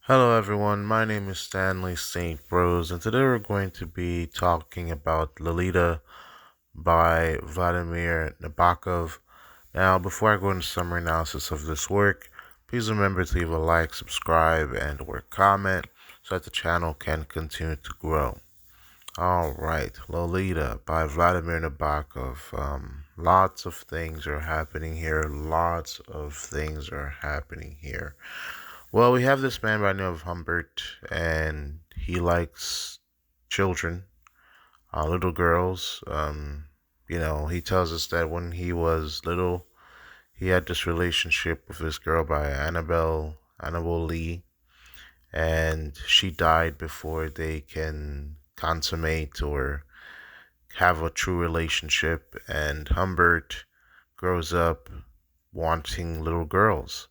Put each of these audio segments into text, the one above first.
Hello everyone, my name is Stanley St. Rose, and today we're going to be talking about Lolita by Vladimir Nabokov. Now, before I go into summary analysis of this work, please remember to leave a like, subscribe, and or comment so that the channel can continue to grow. Alright, Lolita by Vladimir Nabokov. Lots of things are happening here. Well, we have this man by the name of Humbert, and he likes children, little girls. He tells us that when he was little, he had this relationship with this girl by Annabelle Lee, and she died before they can consummate or have a true relationship. And Humbert grows up wanting little girls.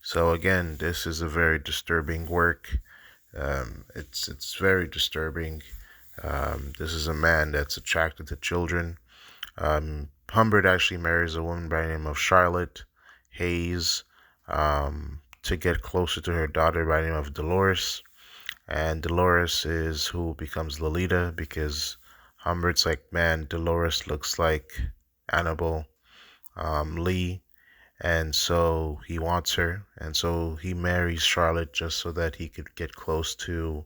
So again, this is a very disturbing work. It's very disturbing. This is a man that's attracted to children. Humbert actually marries a woman by the name of Charlotte Hayes to get closer to her daughter by the name of Dolores. And Dolores is who becomes Lolita because Humbert's like, man, Dolores looks like Annabelle Lee, and so he wants her, and so he marries Charlotte just so that he could get close to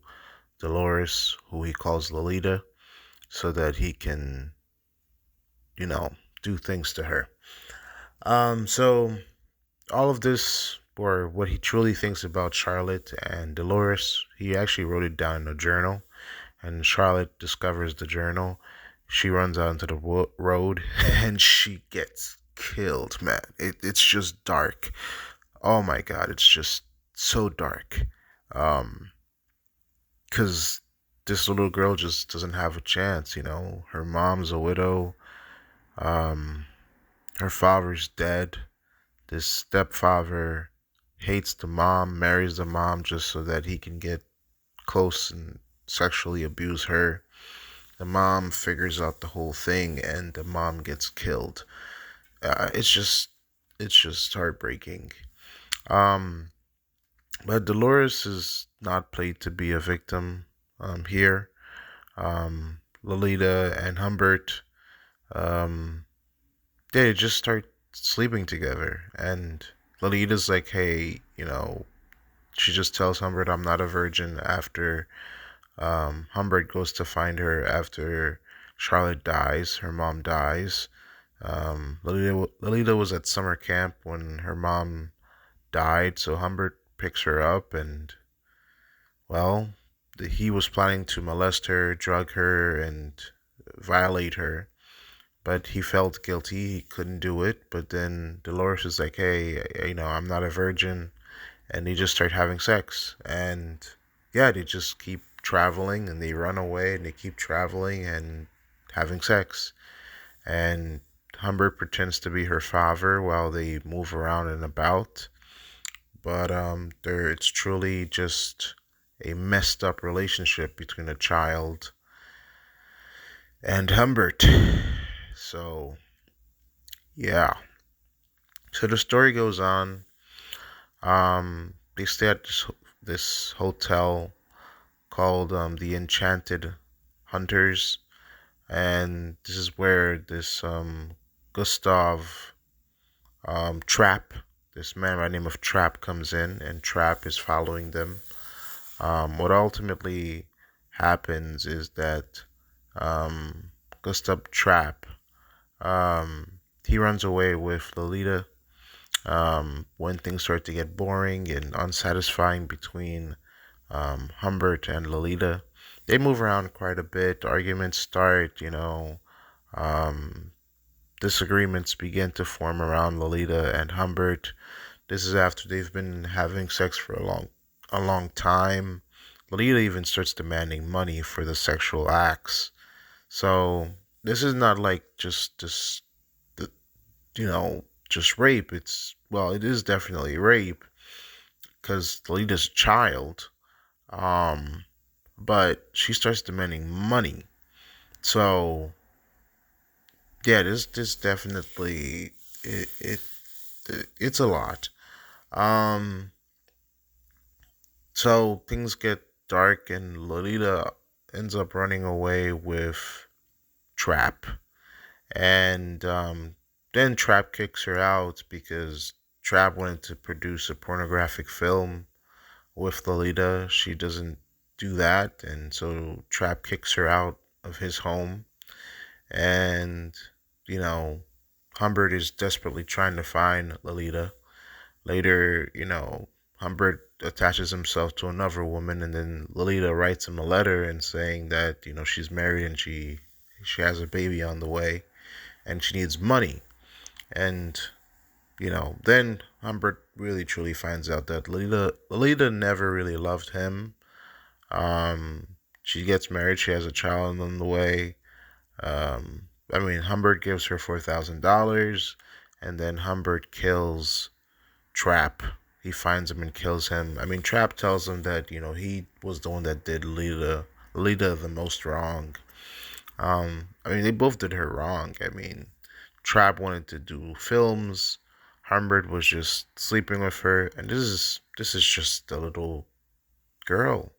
Dolores, who he calls Lolita, so that he can, you know, do things to her. So all of this, or what he truly thinks about Charlotte and Dolores, he actually wrote it down in a journal, and Charlotte discovers the journal. She runs out into the road and she gets killed, man. It's just dark. Oh my god, it's just so dark. Um, cause this little girl just doesn't have a chance, you know. Her mom's a widow. Um, her father's dead. This stepfather hates the mom, marries the mom just so that he can get close and sexually abuse her. The mom figures out the whole thing, and the mom gets killed. It's just heartbreaking. Um, But Dolores is not played to be a victim here. Lolita and Humbert, um, they just start sleeping together. And Lolita's like, hey, she just tells Humbert, I'm not a virgin after Humbert goes to find her after Charlotte dies, her mom dies. Lolita was at summer camp when her mom died, so Humbert picks her up and well, he was planning to molest her, drug her, and violate her, but he felt guilty. He couldn't do it. But then Dolores is like, hey, I'm not a virgin. And they just start having sex. And yeah, they just keep traveling and they run away and they keep traveling and having sex. And Humbert pretends to be her father while they move around and about. But it's truly just a messed up relationship between a child and Humbert. So yeah. So the story goes on. They stay at this hotel called the Enchanted Hunters, and this is where this Gustav Trap, this man by the name of Trap, comes in, and Trap is following them. What ultimately happens is that Gustav Trap he runs away with Lolita when things start to get boring and unsatisfying between Humbert and Lolita. They move around quite a bit. Arguments start, um, disagreements begin to form around Lolita and Humbert. This is after they've been having sex for a long time. Lolita even starts demanding money for the sexual acts. So this is not like just this, just rape. It is definitely rape because Lolita's a child. Um, but she starts demanding money. So yeah, this definitely it's a lot. Um, So things get dark, and Lolita ends up running away with Trap. And then Trap kicks her out because Trap wanted to produce a pornographic film with Lolita. She doesn't do that, and so Trap kicks her out of his home. And, you know, Humbert is desperately trying to find Lolita. Later, Humbert attaches himself to another woman, and then Lolita writes him a letter and saying that, she's married and she has a baby on the way and she needs money. And, then Humbert really truly finds out that Lolita never really loved him. She gets married, she has a child on the way. Humbert gives her $4,000, and then Humbert kills Trap. He finds him and kills him. Trap tells him that he was the one that did Lolita the most wrong. They both did her wrong. Trap wanted to do films. Humbert was just sleeping with her, and this is just a little girl,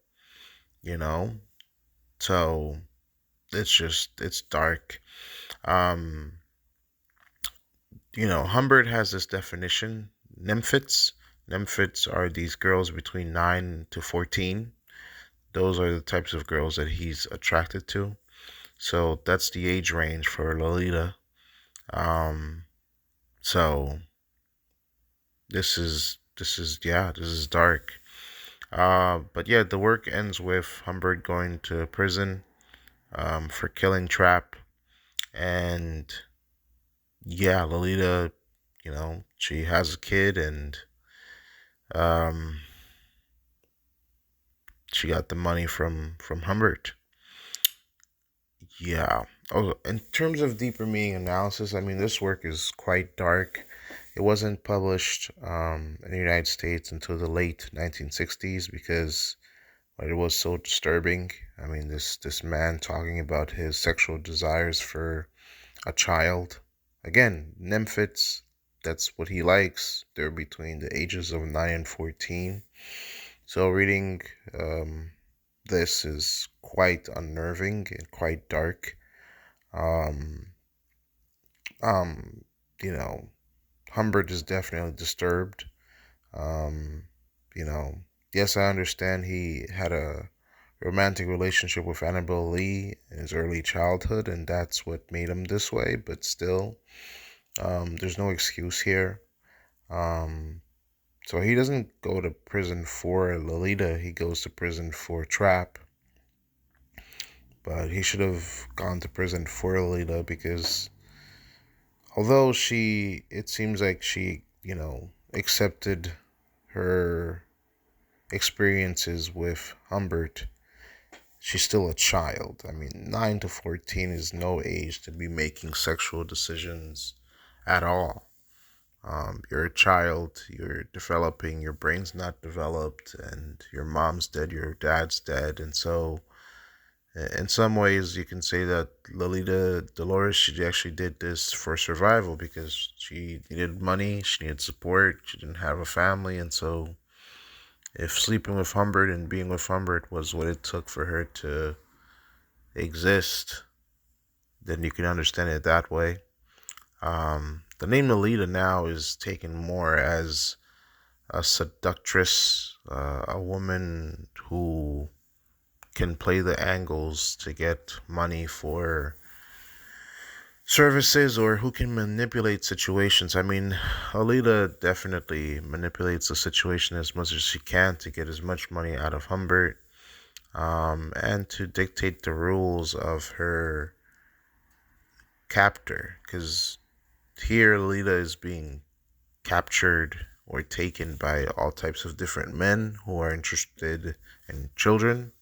you know. So it's dark. Um, Humbert has this definition: nymphets. Nymphets are these girls between 9 to 14. Those are the types of girls that he's attracted to. So that's the age range for Lolita. Um, so this is dark. But yeah, the work ends with Humbert going to prison for killing Trap, and yeah, Lolita, she has a kid, and um, she got the money from Humbert. Yeah. Oh, in terms of deeper meaning analysis, this work is quite dark. It wasn't published in the United States until the late 1960s because it was so disturbing. This man talking about his sexual desires for a child. Again, nymphets, that's what he likes. They're between the ages of 9 and 14. So reading this is quite unnerving and quite dark. Um, um, you know, Humbert is definitely disturbed. Um, you know, yes, I understand he had a romantic relationship with Annabelle Lee in his early childhood, and that's what made him this way, but still, there's no excuse here. Um, so he doesn't go to prison for Lolita, he goes to prison for Trap, but he should have gone to prison for Lolita because although it seems like she, accepted her experiences with Humbert, she's still a child. 9 to 14 is no age to be making sexual decisions at all. You're a child, you're developing, your brain's not developed, and your mom's dead, your dad's dead. And so, in some ways, you can say that Lolita Dolores, she actually did this for survival because she needed money, she needed support, she didn't have a family. And so, if sleeping with Humbert and being with Humbert was what it took for her to exist, then you can understand it that way. The name Lolita now is taken more as a seductress, a woman who can play the angles to get money for services or who can manipulate situations. Lolita definitely manipulates the situation as much as she can to get as much money out of Humbert, and to dictate the rules of her captor. Because here, Lolita is being captured or taken by all types of different men who are interested in children.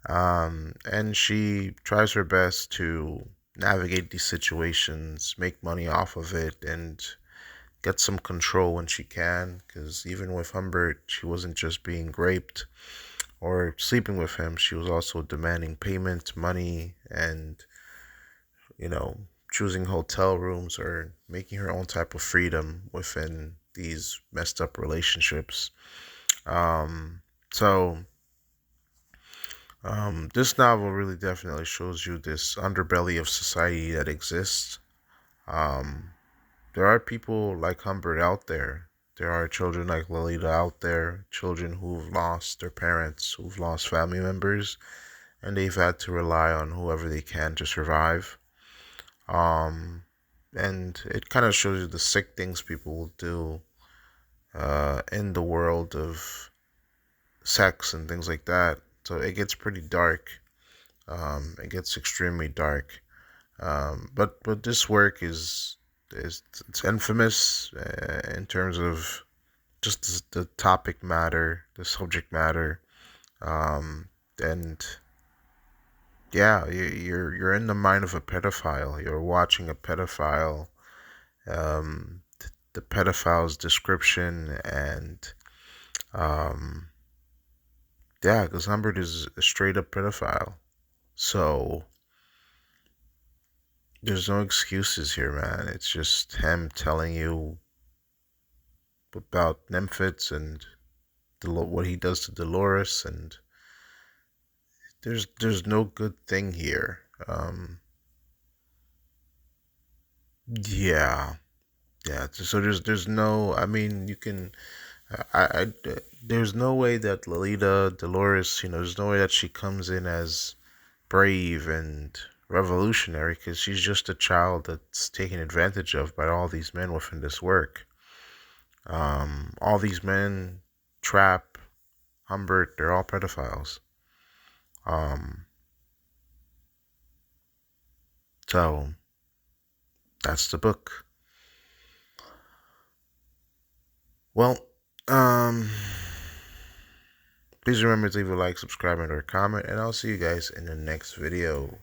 And she tries her best to navigate these situations, make money off of it, and get some control when she can. Because even with Humbert, she wasn't just being raped or sleeping with him, she was also demanding payment, money, and, choosing hotel rooms or making her own type of freedom within these messed up relationships. Um, So, this novel really definitely shows you this underbelly of society that exists. Um, there are people like Humbert out there. There are children like Lolita out there, children who've lost their parents, who've lost family members, and they've had to rely on whoever they can to survive. Um, and it kind of shows you the sick things people will do in the world of sex and things like that. So it gets pretty dark. It gets extremely dark. But this work is it's infamous in terms of just the topic matter, the subject matter, um, and yeah, you're in the mind of a pedophile. You're watching a pedophile, the pedophile's description, and um, yeah, because Humbert is a straight up pedophile. So there's no excuses here, man. It's just him telling you about Nymphids and what he does to Dolores, and there's no good thing here. Yeah, yeah. So there's no. I mean, you can. There's no way that Lolita Dolores, there's no way that she comes in as brave and revolutionary because she's just a child that's taken advantage of by all these men within this work. All these men, Trap, Humbert, they're all pedophiles. Um, so that's the book. Well, um, please remember to leave a like, subscribe, and or comment, and I'll see you guys in the next video.